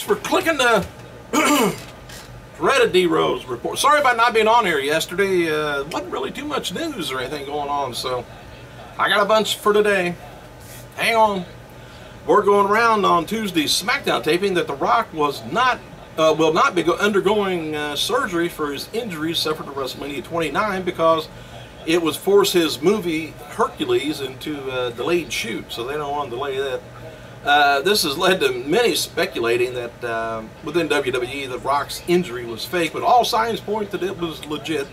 for clicking the Reddit D-Rose report. Sorry about not being on here yesterday. Wasn't really too much news or anything going on, so I got a bunch for today. Hang on. Word going around on Tuesday's SmackDown taping that The Rock was not will not be undergoing surgery for his injuries suffered at WrestleMania 29 because it was forced his movie Hercules into a delayed shoot, so they don't want to delay that. This has led to many speculating that within WWE that Rock's injury was fake, but all signs point that it was legit.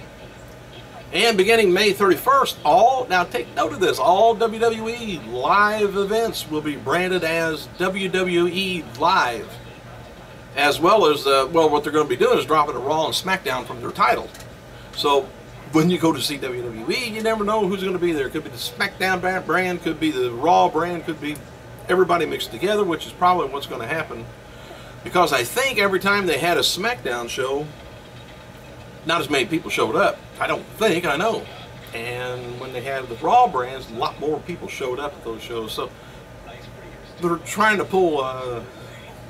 And beginning May 31st, now take note of this, all WWE live events will be branded as WWE Live. As well as, well, what they're going to be doing is dropping a Raw and SmackDown from their title. So when you go to see WWE, you never know who's going to be there. It could be the SmackDown brand, could be the Raw brand, could be everybody mixed together, which is probably what's going to happen. Because I think every time they had a SmackDown show, not as many people showed up. I don't think, I know. And when they had the Raw brands, a lot more people showed up at those shows. So they're trying to pull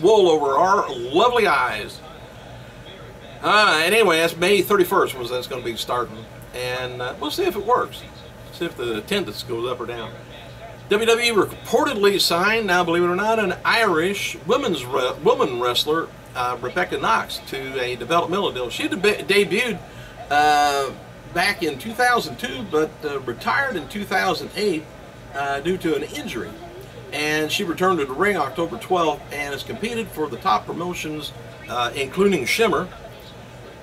wool over our lovely eyes. Anyway, that's May 31st was that's going to be starting. And we'll see if it works. See if the attendance goes up or down. WWE reportedly signed, now believe it or not, an Irish woman wrestler, Rebecca Knox, to a developmental deal. She debuted back in 2002, but retired in 2008 due to an injury. And she returned to the ring October 12th and has competed for the top promotions, including Shimmer.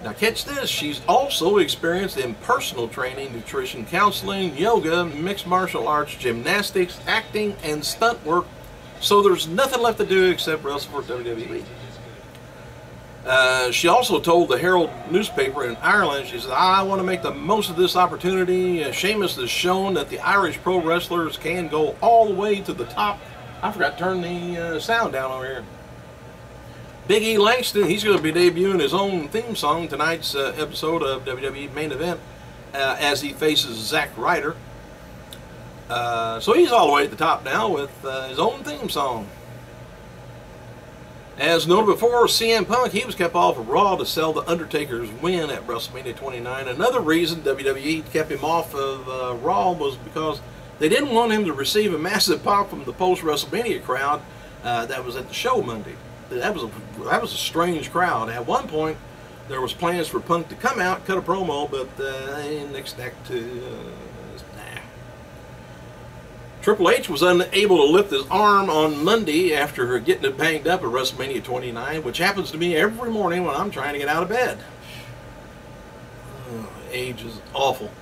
Now catch this, she's also experienced in personal training, nutrition counseling, yoga, mixed martial arts, gymnastics, acting, and stunt work. So there's nothing left to do except wrestle for WWE. She also told the Herald newspaper in Ireland, she said, I want to make the most of this opportunity. Sheamus has shown that the Irish pro wrestlers can go all the way to the top. I forgot to turn the sound down over here. Big E Langston, he's going to be debuting his own theme song tonight's episode of WWE Main Event as he faces Zack Ryder. So he's all the way at the top now with his own theme song. As noted before, CM Punk, he was kept off of Raw to sell The Undertaker's win at WrestleMania 29. Another reason WWE kept him off of Raw was because they didn't want him to receive a massive pop from the post-WrestleMania crowd that was at the show Monday. That was a strange crowd. At one point, there was plans for Punk to come out, cut a promo, but they didn't expect to. Nah. Triple H was unable to lift his arm on Monday after getting it banged up at WrestleMania 29, which happens to me every morning when I'm trying to get out of bed. Age is awful.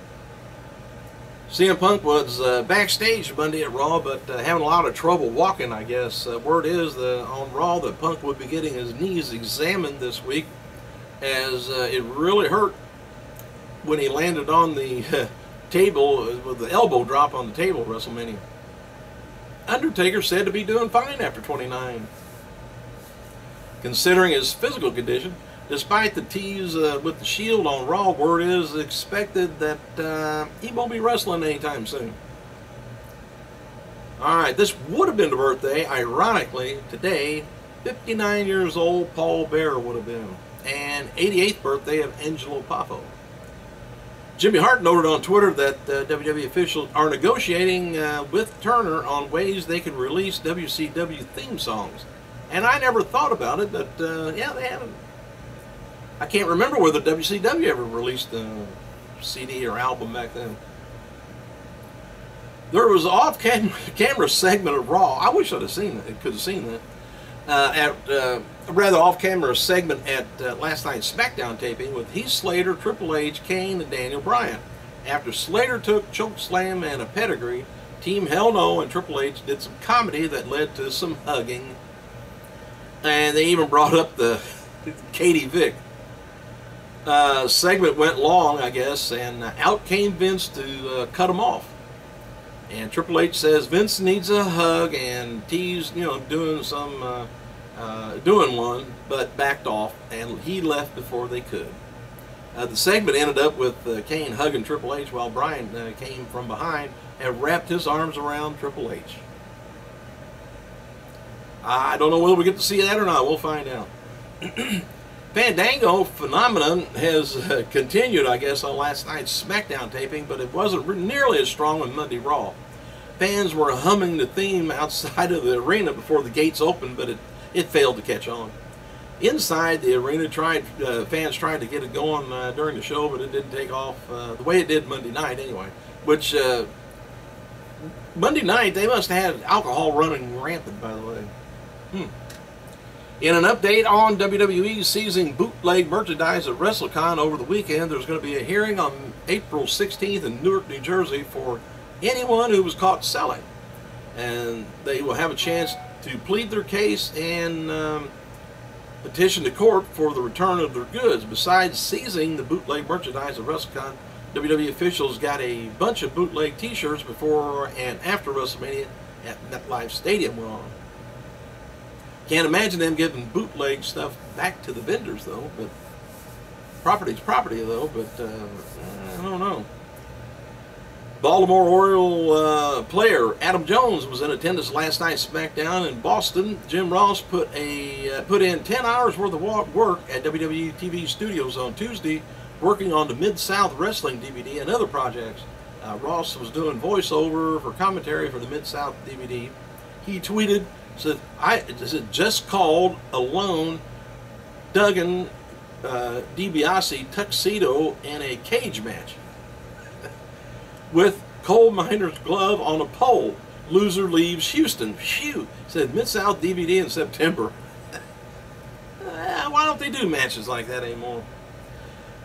CM Punk was backstage Monday at Raw, but having a lot of trouble walking, I guess. Word is on Raw that Punk would be getting his knees examined this week, as it really hurt when he landed on the table with the elbow drop on the table at WrestleMania. Undertaker said to be doing fine after 29. Considering his physical condition, despite the tease with the Shield on Raw, word is expected that he won't be wrestling anytime soon. Alright, this would have been the birthday, ironically, today, 59 years old Paul Bearer would have been, and 88th birthday of Angelo Poffo. Jimmy Hart noted on Twitter that WWE officials are negotiating with Turner on ways they can release WCW theme songs. And I never thought about it, but yeah, they haven't. I can't remember whether WCW ever released a CD or album back then. There was an off-camera segment of Raw. I wish I'd have seen it. Could have seen that. Rather off-camera segment at last night's SmackDown taping with Heath Slater, Triple H, Kane, and Daniel Bryan. After Slater took chokeslam and a pedigree, Team Hell No and Triple H did some comedy that led to some hugging. And they even brought up the Katie Vick. Segment went long, I guess, and out came Vince to cut him off. And Triple H says Vince needs a hug, and teased, doing one, but backed off, and he left before they could. The segment ended up with Kane hugging Triple H while Bryan came from behind and wrapped his arms around Triple H. I don't know whether we get to see that or not. We'll find out. Fandango phenomenon has continued, I guess, on last night's SmackDown taping, but it wasn't nearly as strong on Monday Raw. Fans were humming the theme outside of the arena before the gates opened, but it failed to catch on. Inside the arena, fans tried to get it going during the show, but it didn't take off the way it did Monday night anyway. Which, Monday night, they must have had alcohol running rampant, by the way. In an update on WWE seizing bootleg merchandise at WrestleCon over the weekend, there's going to be a hearing on April 16th in Newark, New Jersey for anyone who was caught selling. And they will have a chance to plead their case and petition the court for the return of their goods. Besides seizing the bootleg merchandise at WrestleCon, WWE officials got a bunch of bootleg t-shirts before and after WrestleMania at MetLife Stadium went on. Can't imagine them giving bootleg stuff back to the vendors, though. But property's property, though. But I don't know. Baltimore Oriole player Adam Jones was in attendance last night's SmackDown in Boston. Jim Ross put in 10 hours worth of work at WWE TV studios on Tuesday, working on the Mid-South Wrestling DVD and other projects. Ross was doing voiceover for commentary for the Mid-South DVD. He tweeted, said, just called alone Duggan DiBiase tuxedo in a cage match with coal miner's glove on a pole. Loser leaves Houston. Phew. Said Mid-South DVD in September. Why don't they do matches like that anymore?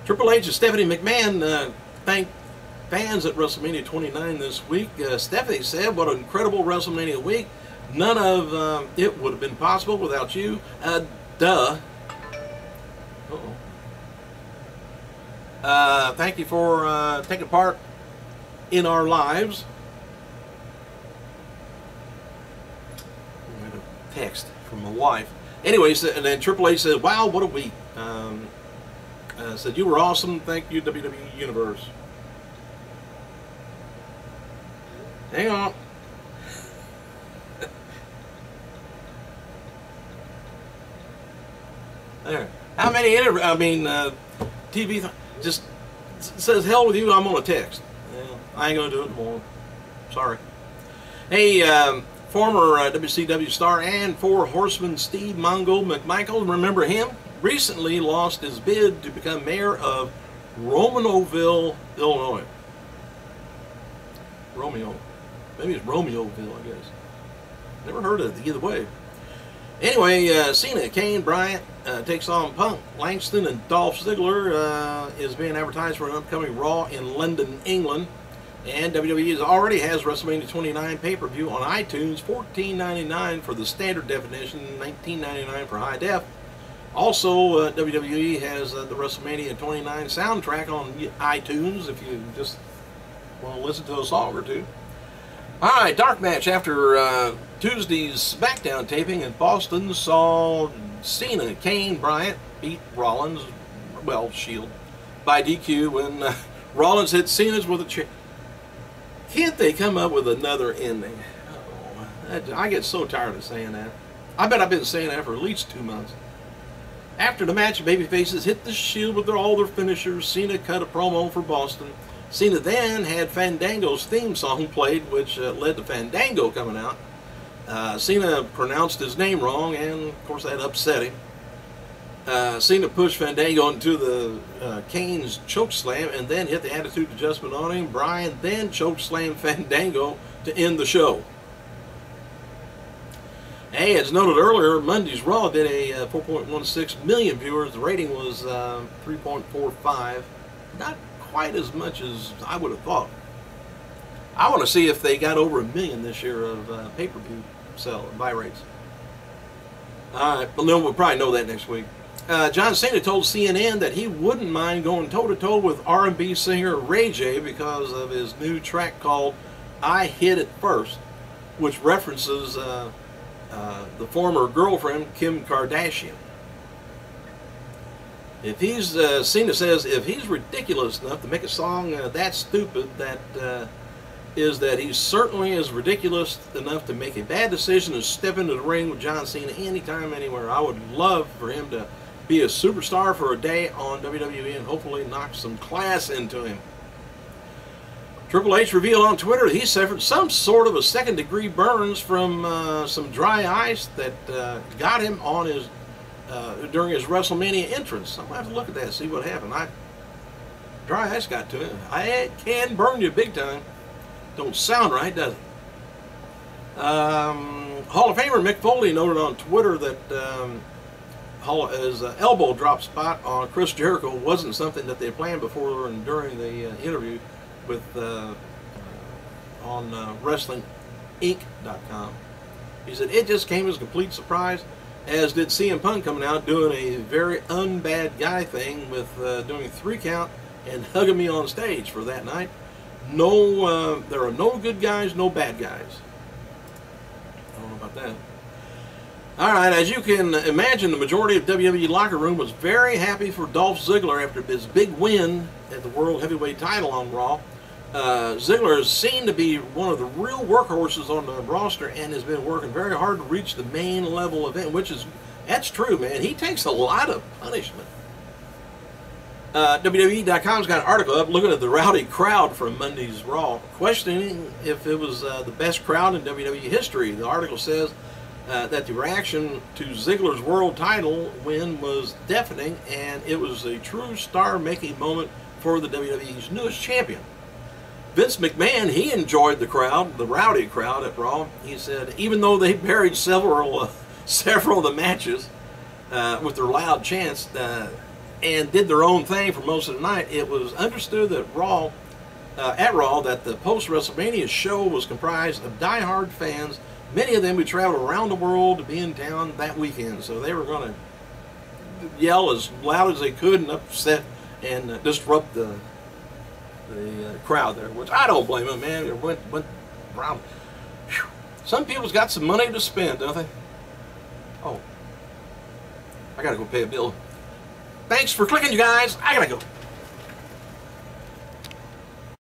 Triple H and Stephanie McMahon thanked fans at WrestleMania 29 this week. Stephanie said, "What an incredible WrestleMania week. None of it would have been possible without you." Duh. Thank you for taking part in our lives. I got a text from my wife. Anyway, and then Triple H said, "Wow, what a week." Said, "You were awesome. Thank you, WWE Universe." Hang on. There. How many TV just says hell with you? I'm on a text. Yeah, I ain't gonna do it tomorrow. Sorry. Hey, former WCW star and Four Horsemen Steve Mongo McMichael, remember him? Recently lost his bid to become mayor of Romeoville, Illinois. Romeo. Maybe it's Romeoville, I guess. Never heard of it either way. Anyway, Cena, Kane, Bryant takes on Punk. Langston and Dolph Ziggler is being advertised for an upcoming Raw in London, England. And WWE already has WrestleMania 29 pay-per-view on iTunes, $14.99 for the standard definition, $19.99 for high def. Also, WWE has the WrestleMania 29 soundtrack on iTunes if you just want to listen to a song or two. Alright, dark match after Tuesday's SmackDown taping in Boston saw Cena, Kane, Bryant beat Rollins, well, Shield, by DQ when Rollins hit Cena's with a chair. Can't they come up with another ending? Oh, I get so tired of saying that. I bet I've been saying that for at least 2 months. After the match, babyfaces hit the Shield with all their finishers. Cena cut a promo for Boston. Cena then had Fandango's theme song played, which led to Fandango coming out. Cena pronounced his name wrong, and of course that upset him. Cena pushed Fandango into the Kane's chokeslam and then hit the attitude adjustment on him. Bryan then chokeslammed Fandango to end the show. Hey, as noted earlier, Monday's Raw did a 4.16 million viewers. The rating was 3.45. Not quite as much as I would have thought. I want to see if they got over 1 million this year of pay-per-view buy rates. Alright, well, we'll probably know that next week. John Cena told CNN that he wouldn't mind going toe-to-toe with R&B singer Ray J because of his new track called I Hit It First, which references the former girlfriend Kim Kardashian. If he's, Cena says, if he's ridiculous enough to make a song that stupid that is that he certainly is ridiculous enough to make a bad decision and step into the ring with John Cena anytime, anywhere. I would love for him to be a superstar for a day on WWE and hopefully knock some class into him. Triple H revealed on Twitter that he suffered some sort of a second-degree burns from some dry ice that got him on his during his WrestleMania entrance. I'm gonna have to look at that and see what happened. Dry ice got to him. It can burn you big time. Don't sound right, does it? Hall of Famer Mick Foley noted on Twitter that his elbow drop spot on Chris Jericho wasn't something that they planned before and during the interview with on WrestlingInc.com. He said it just came as a complete surprise, as did CM Punk coming out doing a very unbad guy thing with doing a 3 count and hugging me on stage for that night. No, there are no good guys, no bad guys. I don't know about that. All right, as you can imagine, the majority of WWE locker room was very happy for Dolph Ziggler after his big win at the World Heavyweight title on Raw. Ziggler is seen to be one of the real workhorses on the roster and has been working very hard to reach the main level event, that's true, man. He takes a lot of punishment. WWE.com's got an article up looking at the rowdy crowd from Monday's Raw, questioning if it was the best crowd in WWE history. The article says that the reaction to Ziggler's world title win was deafening, and it was a true star-making moment for the WWE's newest champion. Vince McMahon, he enjoyed the crowd, the rowdy crowd at Raw. He said even though they buried several of the matches with their loud chants and did their own thing for most of the night, it was understood that at Raw that the post-WrestleMania show was comprised of die-hard fans, many of them who traveled around the world to be in town that weekend. So they were going to yell as loud as they could and upset and disrupt the crowd there, which I don't blame them, man. It went around. Whew. Some people's got some money to spend, don't they? Oh, I gotta go pay a bill. Thanks for clicking, you guys. I gotta go.